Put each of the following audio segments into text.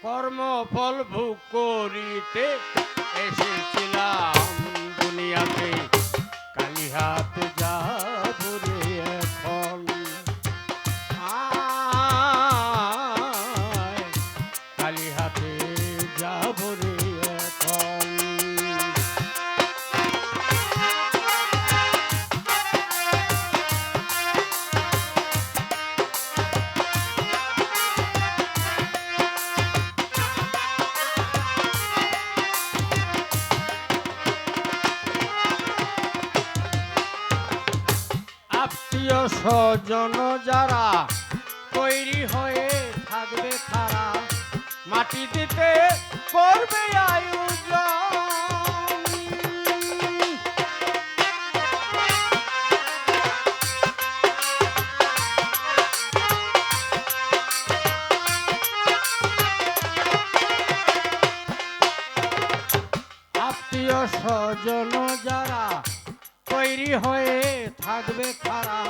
কর্মফল ভোগ করিতে এসেছিলাম দুনিয়াতে, কালি হাতে যাব রে এখন। কালি হাতে যাব রে এখন। আত্মীয় স্বজন যারা তৈরি হয়ে থাকবে খারা, মাটি দিতে করবে আয়োজন। আত্মীয় স্বজন যারা তৈরি হয়ে থাকবে খারা,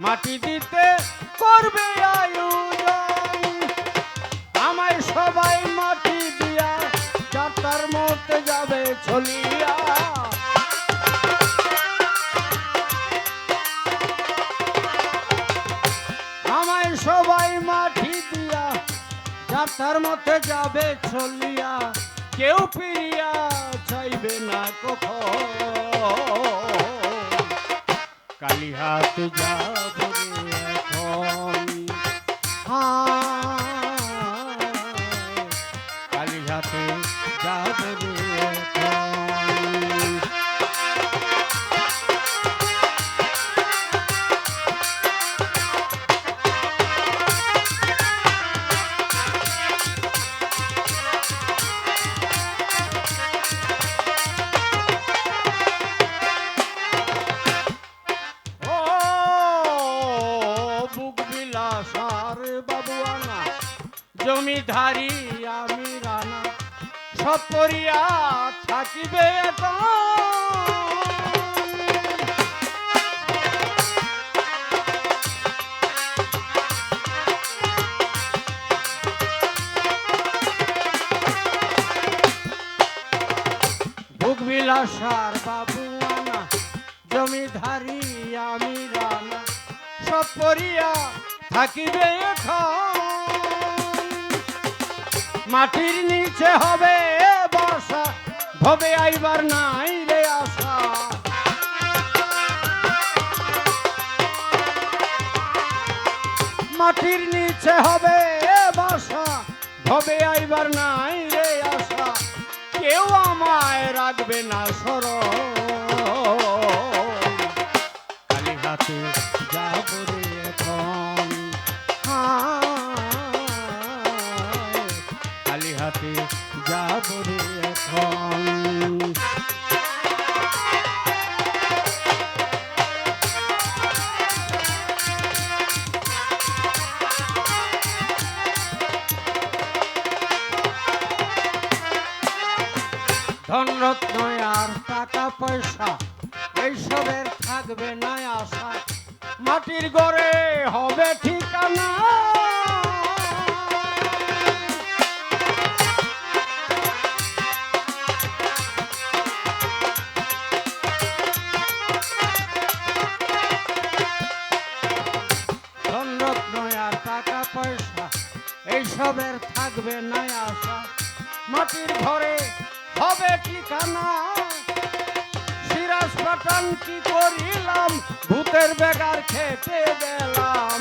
মাটি দিতে করবে আয়োজন। আমায় সবাই মাটি দিয়া যাত্রার মতে যাবে চলিয়া। আমায় সবাই মাটি দিয়া যাত্রার মতে যাবে চলিয়া, কেউ ফিরিয়া চাইবে না কখন। কালি হাতে যাব রে এখন। কালি হাতে যাব রে এখন। জমিধারি আমি রানা, সব করিয়া থাকিবে এখন। ভোগ বিলাসার বাবু আনা, জমিধারি আমি রানা, সব করিয়া থাকিবে এখন। মাটির নিচে হবে বর্ষা, ভবে আইবার নাই রে আশা। মাটির নিচে হবে বর্ষা, ভবে আইবার নাই রে আশা। কেউ আমায় রাখবে না স্মরণ। কালি হাতে যাব রে এখন। কালি হাতে যাব রে এখন। ধনরত্ন আর টাকা পয়সা এইসবের থাকবে না আশা। মাটির ঘরে হবে ঠিকানা। ধনরত্ন আর টাকা পয়সা এইসবের থাকবে না আশা। মাটির ঘরে হবে ঠিকানা। সিরাজ পাঠান কি করিলাম, ভূতের বেগার খেতে গেলাম।